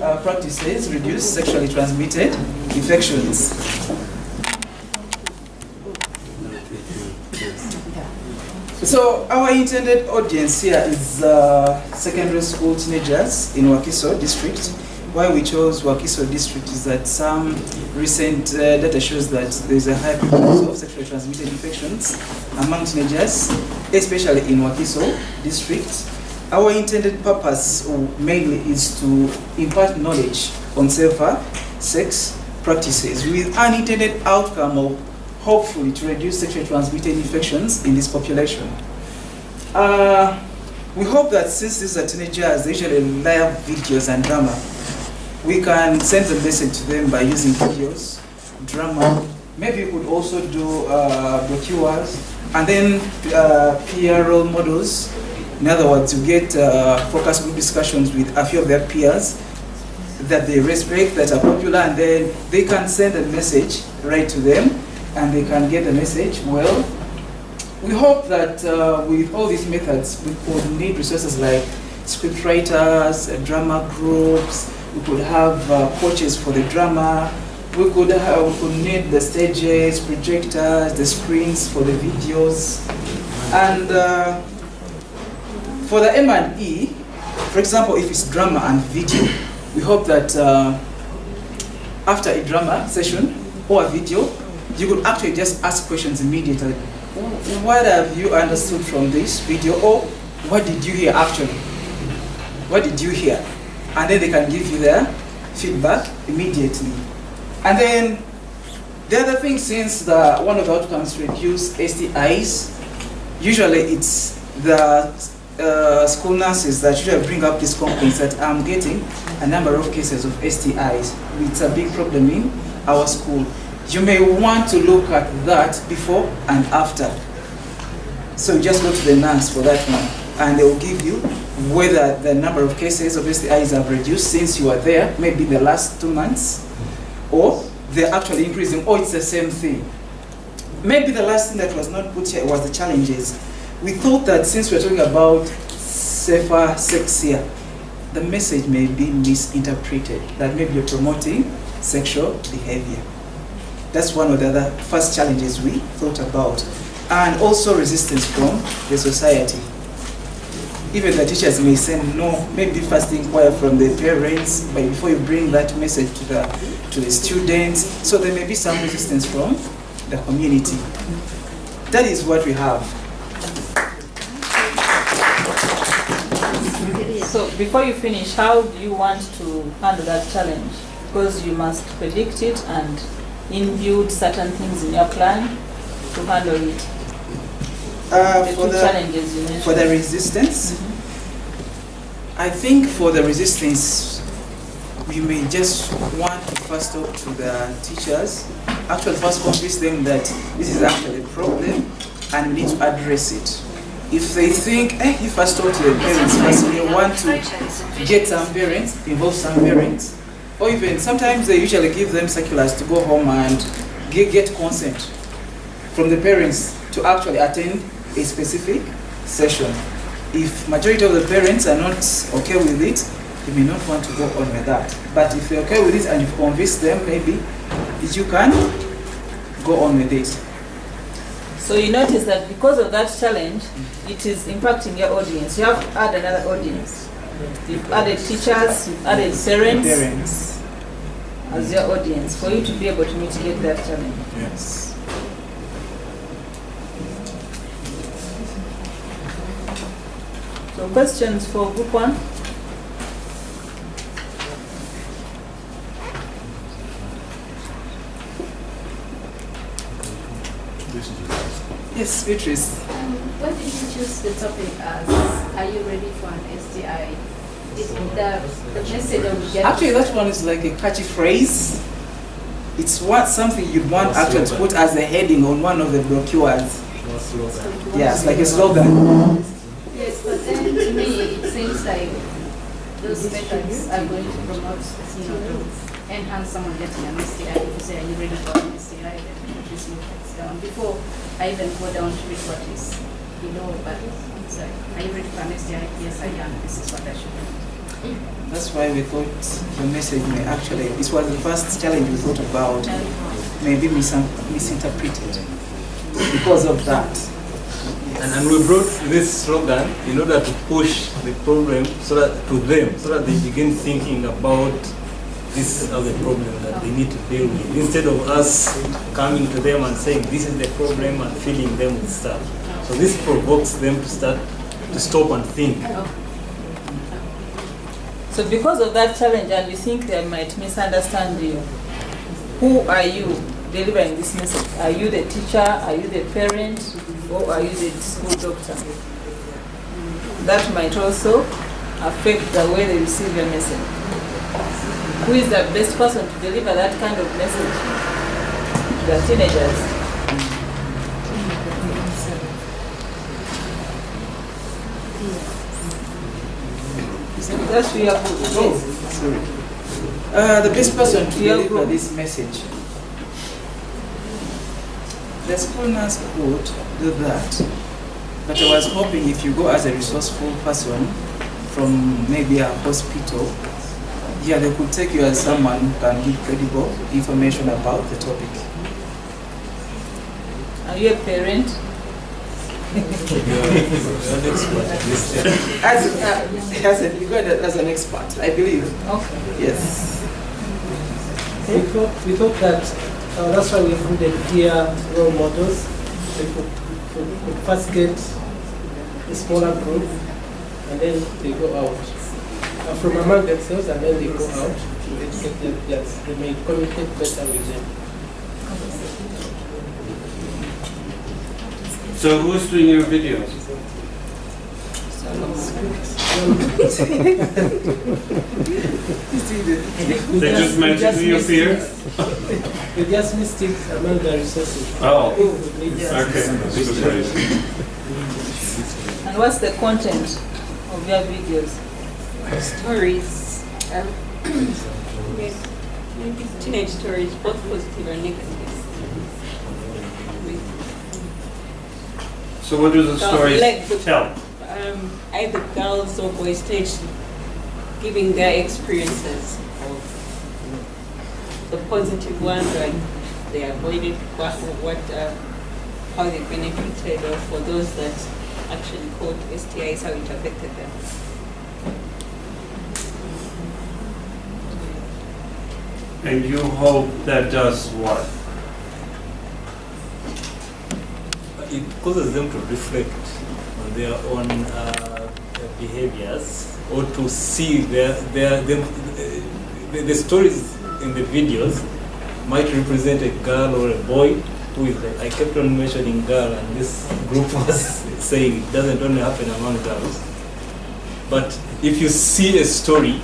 practices reduce sexually transmitted infections. So our intended audience here is secondary school teenagers in Wakiso district. Why we chose Wakiso district is that some recent data shows that there is a high prevalence of sexually transmitted infections among teenagers, especially in Wakiso district. Our intended purpose mainly is to impart knowledge on safer sex practices with an intended outcome of hopefully to reduce sexually transmitted infections in this population. We hope that since these are teenagers, they usually love videos and drama, we can send the message to them by using videos, drama. Maybe we could also do brochures, and then peer role models. In other words, you get focus group discussions with a few of their peers that they respect, that are popular, and then they can send a message right to them, and they can get the message well. We hope that with all these methods, we could need resources like script writers, drama groups, we could have coaches for the drama, we could need the stages, projectors, the screens for the videos. And for the M&E, for example, if it's drama and video, we hope that after a drama session or a video, you could actually just ask questions immediately. What have you understood from this video? Or what did you hear actually? What did you hear? And then they can give you their feedback immediately. And then the other thing, since one of the outcomes reduce STIs, usually it's the school nurses that usually bring up these complaints that I'm getting a number of cases of STIs. It's a big problem in our school. You may want to look at that before and after. So just go to the nurse for that one, and they will give you whether the number of cases of STIs have reduced since you are there, maybe the last 2 months, or they're actually increasing, or it's the same thing. Maybe the last thing that was not put here was the challenges. We thought that since we're talking about safer sex here, the message may be misinterpreted, that maybe you're promoting sexual behavior. That's one of the other first challenges we thought about. And also resistance from the society. Even the teachers may say no, maybe first inquire from the parents, but before you bring that message to the students. So there may be some resistance from the community. That is what we have. So before you finish, how do you want to handle that challenge? Because you must predict it and inbuild certain things in your plan to handle it. For the resistance, I think for the resistance, we may just want to first talk to the teachers, actually first convince them that this is actually a problem and we need to address it. If they think, if I talk to the parents first, they want to get some parents, involve some parents, or even sometimes they usually give them circulars to go home and get consent from the parents to actually attend a specific session. If majority of the parents are not okay with it, they may not want to go on with that. But if they're okay with it and you've convinced them, maybe you can go on with it. So you notice that because of that challenge, it is impacting your audience. You have to add another audience. You've added teachers, you've added parents as your audience for you to be able to mitigate that challenge. Yes. So questions for group 1? Yes, Beatrice. Why did you choose the topic as "Are you ready for an STI"? Is the message that we get? Actually, that one is like a catchy phrase. It's something you'd want actually to put as a heading on one of the brochures. Yes, like a slogan. Yes, but then to me it seems like those methods are going to promote, enhance someone getting an STI. If you say, "Are you ready for an STI?" then put these methods down. Before I even go down to read what is below, but it's like, "Are you ready for an STI?" Yes, I am. This is what I should do. That's why we thought the message may actually, this was the first challenge we thought about, maybe misinterpreted because of that. And we brought this slogan in order to push the problem to them, so that they begin thinking about this as a problem that they need to deal with, instead of us coming to them and saying this is the problem and filling them with stuff. So this provokes them to stop and think. So because of that challenge, and you think they might misunderstand you, who are you delivering this message? Are you the teacher? Are you the parent? Or are you the school doctor? That might also affect the way they receive your message. Who is the best person to deliver that kind of message to the teenagers? That's your book. Oh, sorry. The best person to deliver this message. The school nurse could do that, but I was hoping if you go as a resourceful person from maybe a hospital, yeah, they could take you as someone who can give credible information about the topic. Are you a parent? As an expert, I believe. Okay. Yes. We thought that that's why we included peer role models. We could first get a smaller group, and then they go out from among themselves, and then they go out to educate them, they may communicate better with them. So who's doing your videos? They just magically appear? We just missed it among the resources. Oh, Yes. okay. And what's the content of your videos? Stories, maybe teenage stories, both positive and negative. So what do the stories Like the- tell? Either girls or boys stage giving their experiences of the positive ones, like they avoided how they benefited, or for those that actually caught STIs, how it affected them. And you hope that does what? It causes them to reflect on their own behaviors, or to see the stories in the videos might represent a girl or a boy who is like, I kept on mentioning girl, and this group was saying it doesn't only happen among girls. But if you see a story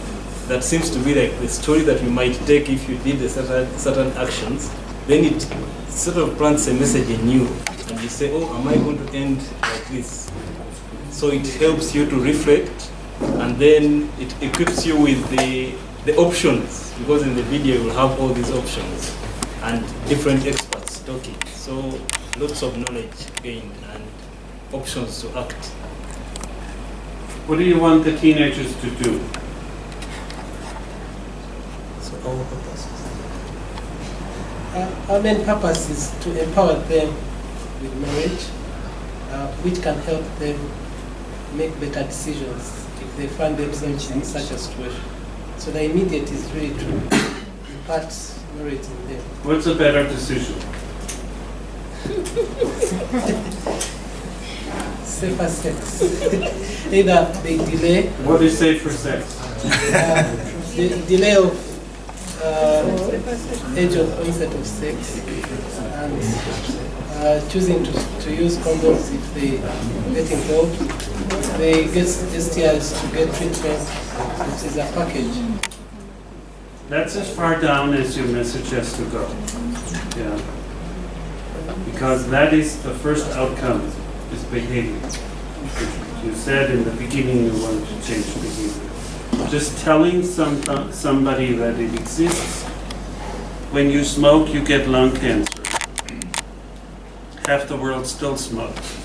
that seems to be like the story that you might take if you did a certain actions, then it sort of plants a message in you, and you say, oh, am I going to end like this? So it helps you to reflect, and then it equips you with the options, because in the video you will have all these options and different experts talking. So lots of knowledge gained and options to act. What do you want the teenagers to do? So our purpose. Our main purpose is to empower them with knowledge, which can help them make better decisions if they find themselves in such a situation. So the immediate is really to impart knowledge in them. What's a better decision? Safer sex. Either they delay, What is safer sex? the delay of age of onset of sex, and choosing to use condoms if they get involved. They get STIs to get treatment, which is a package. That's as far down as your message has to go. Yeah. Because that is the first outcome, is behavior. You said in the beginning you wanted to change behavior. Just telling somebody that it exists. When you smoke, you get lung cancer. Half the world still smokes.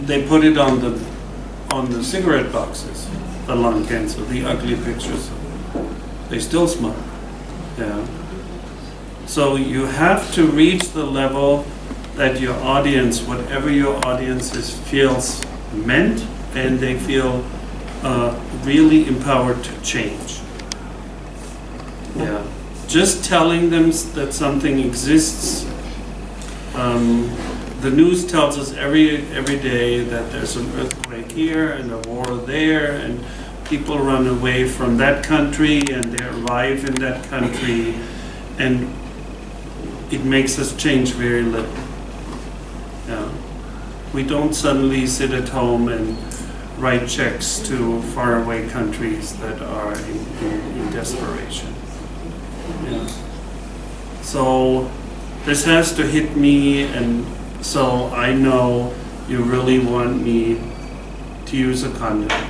They put it on the cigarette boxes, the lung cancer, the ugly pictures. They still smoke. Yeah. So you have to reach the level that your audience, whatever your audience is, feels meant, and they feel really empowered to change. Yeah. Just telling them that something exists. The news tells us every day that there's an earthquake here and a war there, and people run away from that country and they arrive in that country, and it makes us change very little. Yeah. We don't suddenly sit at home and write checks to faraway countries that are in desperation. Yeah. So this has to hit me, and so I know you really want me to use a condom.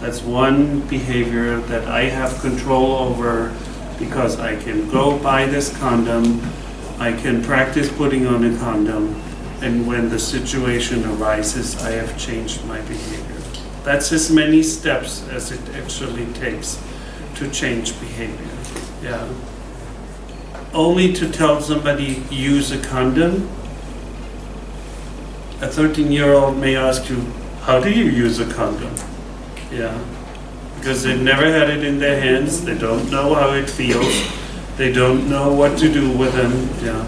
That's one behavior that I have control over, because I can go buy this condom, I can practice putting on a condom, and when the situation arises, I have changed my behavior. That's as many steps as it actually takes to change behavior. Yeah. Only to tell somebody use a condom. A 13-year-old may ask you, how do you use a condom? Yeah. Because they've never had it in their hands, they don't know how it feels, they don't know what to do with them. Yeah.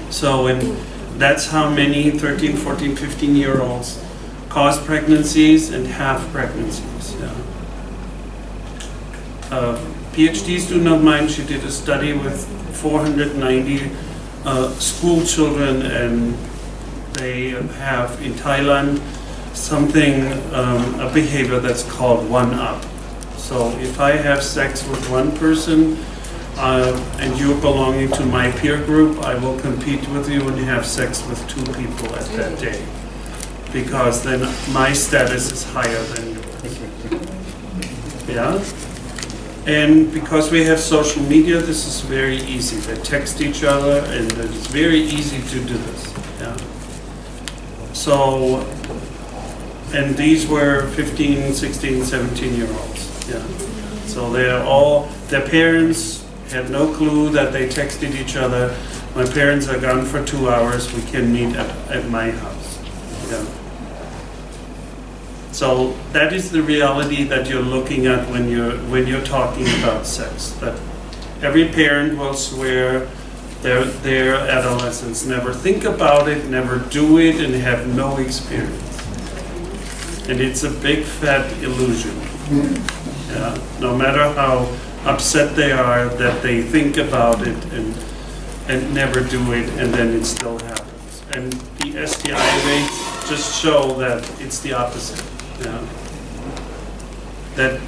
So, and that's how many 13, 14, 15-year-olds cause pregnancies and have pregnancies. Yeah. PhD student of mine, she did a study with 490 school children, and they have in Thailand something, a behavior that's called one-up. So if I have sex with one person and you're belonging to my peer group, I will compete with you and have sex with 2 people at that day, because then my status is higher than yours. Yeah? And because we have social media, this is very easy. They text each other, and it's very easy to do this. Yeah. So, and these were 15, 16, 17-year-olds. Yeah. So they're all, their parents had no clue that they texted each other. My parents are gone for 2 hours. We can meet at my house. Yeah. So that is the reality that you're looking at when you're talking about sex. That every parent will swear their adolescents never think about it, never do it, and have no experience. And it's a big fat illusion. Yeah. No matter how upset they are that they think about it and never do it, and then it still happens. And the STI rates just show that it's the opposite. Yeah. That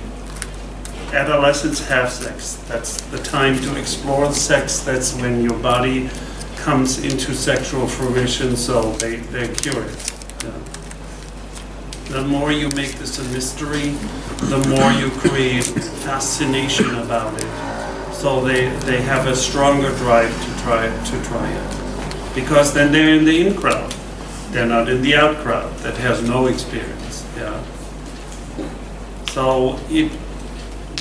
adolescents have sex. That's the time to explore sex. That's when your body comes into sexual fruition, so they're curious. Yeah. The more you make this a mystery, the more you create fascination about it. So they have a stronger drive to try it. Because then they're in the in crowd. They're not in the out crowd that has no experience. Yeah. So it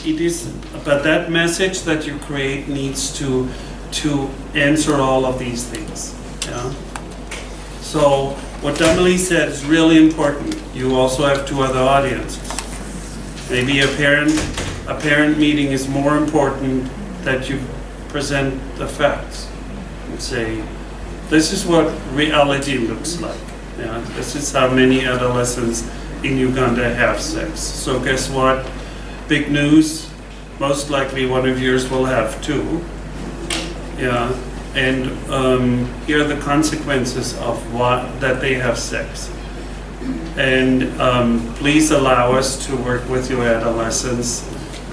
is, but that message that you create needs to answer all of these things. Yeah. So what Damali said is really important. You also have 2 other audiences. Maybe a parent meeting is more important that you present the facts and say, this is what reality looks like. Yeah. This is how many adolescents in Uganda have sex. So guess what? Big news. Most likely one of yours will have 2. Yeah. And here are the consequences of that they have sex. And please allow us to work with your adolescents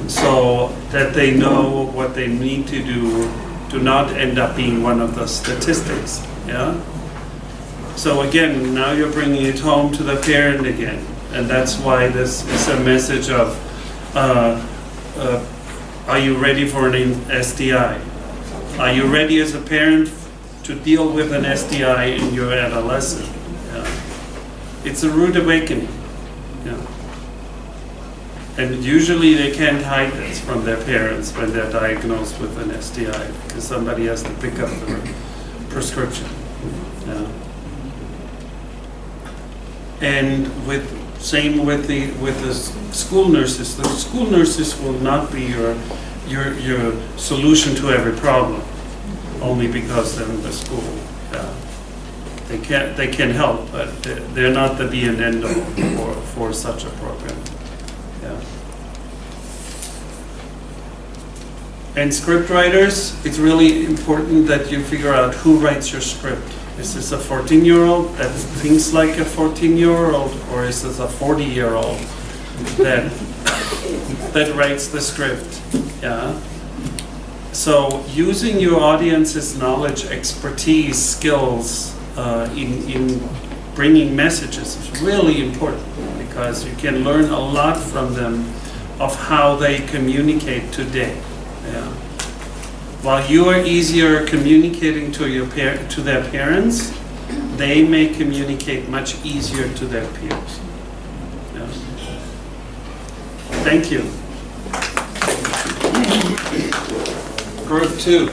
so that they know what they need to do to not end up being one of the statistics. Yeah. So again, now you're bringing it home to the parent again. And that's why this is a message of, are you ready for an STI? Are you ready as a parent to deal with an STI in your adolescent? Yeah. It's a rude awakening. Yeah. And usually they can't hide this from their parents when they're diagnosed with an STI, because somebody has to pick up the prescription. Yeah. And same with the school nurses. The school nurses will not be your solution to every problem, only because they're in the school. Yeah. They can help, but they're not the be and end all for such a program. Yeah. And script writers, it's really important that you figure out who writes your script. Is this a 14-year-old that thinks like a 14-year-old, or is this a 40-year-old that writes the script? Yeah. So using your audience's knowledge, expertise, skills in bringing messages is really important, because you can learn a lot from them of how they communicate today. Yeah. While you are easier communicating to their parents, they may communicate much easier to their peers. Yeah. Thank you. Group 2.